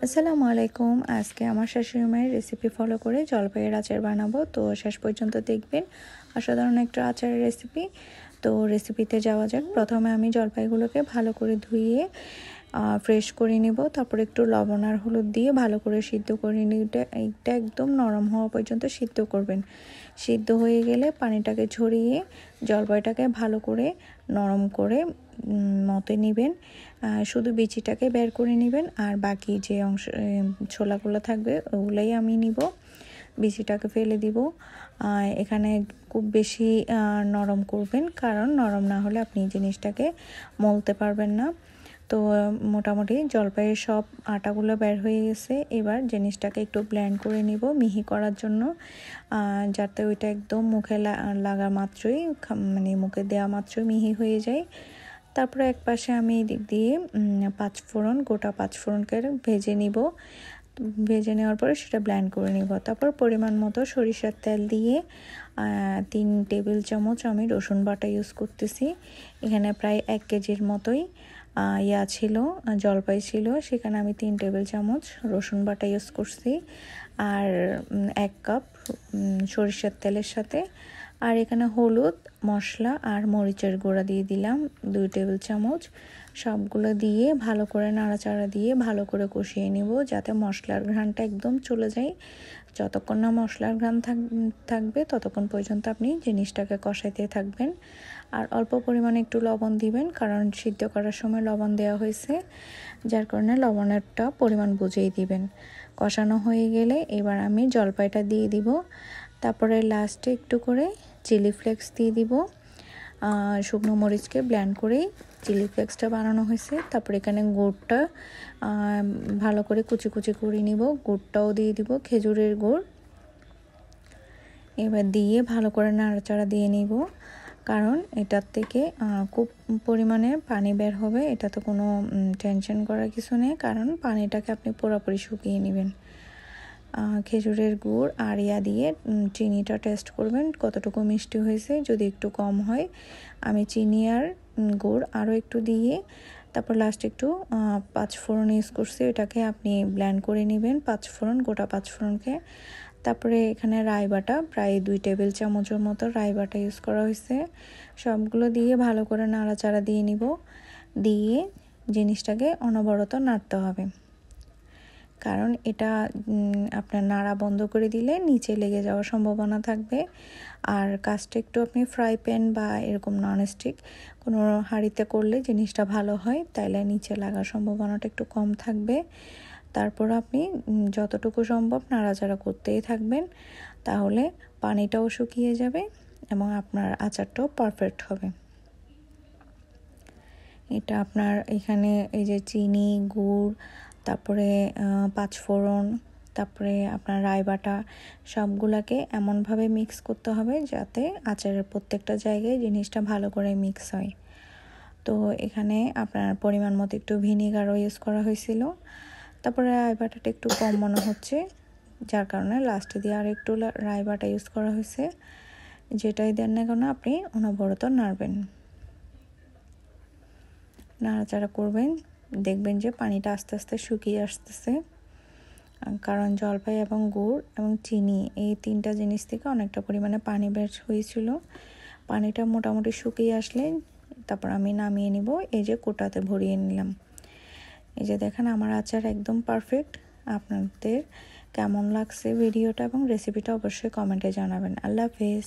আসসালামু আলাইকুম। আজকে আমার শাশুড়ি মায়ের রেসিপি ফলো করে জলপাইয়ের আচার বানাবো। তো শেষ পর্যন্ত দেখবেন, অসাধারণ একটা আচারের রেসিপি। তো রেসিপিতে যাওয়া যাক। প্রথমে আমি জলপাইগুলোকে ভালো করে ধুয়ে ফ্রেশ করে নেব। তারপর একটু লবণ আর হলুদ দিয়ে ভালো করে সিদ্ধ করে নিতে, এটা একদম নরম হওয়া পর্যন্ত সিদ্ধ করবেন। সিদ্ধ হয়ে গেলে পানিটাকে ঝরিয়ে জলপাইটাকে ভালো করে নরম করে মতে নেবেন। শুধু বিচিটাকে বের করে নেবেন, আর বাকি যে অংশ ছোলাগুলো থাকবে ওগুলাই আমি নিব। বিচিটাকে ফেলে দিব। এখানে খুব বেশি নরম করবেন, কারণ নরম না হলে আপনি জিনিসটাকে মলতে পারবেন না। তো মোটামুটি জলপাইয়ের সব আটাগুলো বের হয়ে গেছে। এবার জিনিসটাকে একটু ব্লেন্ড করে নিব মিহি করার জন্য, যাতে ওইটা একদম মুখে লাগা মাত্রই, মানে মুখে দেওয়া মাত্রই মিহি হয়ে যায়। তারপরে এক পাশে আমি এদিক দিয়ে পাঁচফোড়ন, গোটা পাঁচফোড়নকে ভেজে নিব। ভেজে নেওয়ার পরে সেটা ব্লেন্ড করে নিব। তারপর পরিমাণ মতো সরিষার তেল দিয়ে 3 টেবিল চামচ আমি রসুন বাটা ইউজ করতেছি। এখানে প্রায় 1 কেজির মতোই ছিল, জলপাই ছিল, সেখানে আমি 3 টেবিল চামচ রসুন বাটা ইউজ করছি, আর 1 কাপ সরিষার তেলের সাথে। আর এখানে হলুদ, মশলা আর মরিচের গুঁড়া দিয়ে দিলাম 2 টেবিল চামচ। সবগুলো দিয়ে ভালো করে নাড়াচাড়া দিয়ে ভালো করে কষিয়ে নিব, যাতে মশলার ঘ্রাণটা একদম চলে যায়। যতক্ষণ না মশলার ঘ্রাণ থাকবে ততক্ষণ পর্যন্ত আপনি জিনিসটাকে কষাইতে থাকবেন। আর অল্প পরিমাণে একটু লবণ দিবেন, কারণ সিদ্ধ করার সময় লবণ দেওয়া হয়েছে, যার কারণে লবণেরটা পরিমাণ বুঝেই দিবেন। কষানো হয়ে গেলে এবার আমি জলপাইটা দিয়ে দিব। তারপরে লাস্টে একটু করে চিলি ফ্লেক্স দিয়ে দিব। শুকনো মরিচকে ব্লেন্ড করেই চিলি ফ্লেক্সটা বানানো হয়েছে। তারপর এখানে গুড়টা ভালো করে কুচি কুচি করে নিব, গুড়টাও দিয়ে দিব, খেজুরের গুড়। এবার দিয়ে ভালো করে নাড়াচাড়া দিয়ে নিব, কারণ এটার থেকে খুব পরিমাণে পানি বের হবে। এটা তো কোনো টেনশন করার কিছু নেই, কারণ পানিটাকে আপনি পুরোপুরি শুকিয়ে নেবেন। খেজুরের গুড় আর দিয়ে চিনিটা টেস্ট করবেন কতটুকু মিষ্টি হয়েছে। যদি একটু কম হয়, আমি চিনি আর গুড় আরও একটু দিয়ে তারপর লাস্ট একটু পাঁচফোড়ন ইউজ করছি, এটাকে আপনি ব্লেন্ড করে নেবেন, পাঁচফোড়ন, গোটা পাঁচফোড়নকে। তারপরে এখানে রাই বাটা প্রায় 2 টেবিল চামচের মতো রাই বাটা ইউজ করা হয়েছে। সবগুলো দিয়ে ভালো করে নাড়াচাড়া দিয়ে নিব, দিয়ে জিনিসটাকে অনবরত নাড়তে হবে, কারণ এটা আপনার নাড়া বন্ধ করে দিলে নিচে লেগে যাওয়ার সম্ভাবনা থাকবে। আর কাজটা একটু আপনি ফ্রাই প্যান বা এরকম ননস্টিক কোনো হাঁড়িতে করলে জিনিসটা ভালো হয়, তাইলে নিচে লাগার সম্ভাবনাটা একটু কম থাকবে। তারপর আপনি যতটুকু সম্ভব নাড়াচাড়া করতেই থাকবেন, তাহলে পানিটাও শুকিয়ে যাবে এবং আপনার আচারটাও পারফেক্ট হবে। এটা আপনার এখানে এই যে চিনি, গুড়, তারপরে পাঁচফোড়ন, তারপরে আপনার রাই বাটা, সবগুলাকে এমনভাবে মিক্স করতে হবে যাতে আচারের প্রত্যেকটা জায়গায় জিনিসটা ভালো করে মিক্স হয়। তো এখানে আপনার পরিমাণ মতো একটু ভিনেগারও ইউজ করা হয়েছিল। তারপরে রাই বাটাটা একটু কম মনে হচ্ছে, যার কারণে লাস্টে দিয়ে আর একটু রাই বাটা ইউজ করা হয়েছে। যেটাই দেন না কেন আপনি অনবরত নাড়বেন, নাড়াচাড়া করবেন, দেখবেন যে পানিটা আস্তে আস্তে শুকিয়ে আসতেছে। কারণ জলপাই এবং গুড় এবং চিনি এই 3টা জিনিস থেকে অনেকটা পরিমাণে পানি বের হয়েছিল। পানিটা মোটামুটি শুকিয়ে আসলে তারপর আমি নামিয়ে নিব। এই যে কোটাতে ভরিয়ে নিলাম। এই যে দেখেন আমার আচার একদম পারফেক্ট। আপনাদের কেমন লাগছে ভিডিওটা এবং রেসিপিটা অবশ্যই কমেন্টে জানাবেন। আল্লাহ হাফেজ।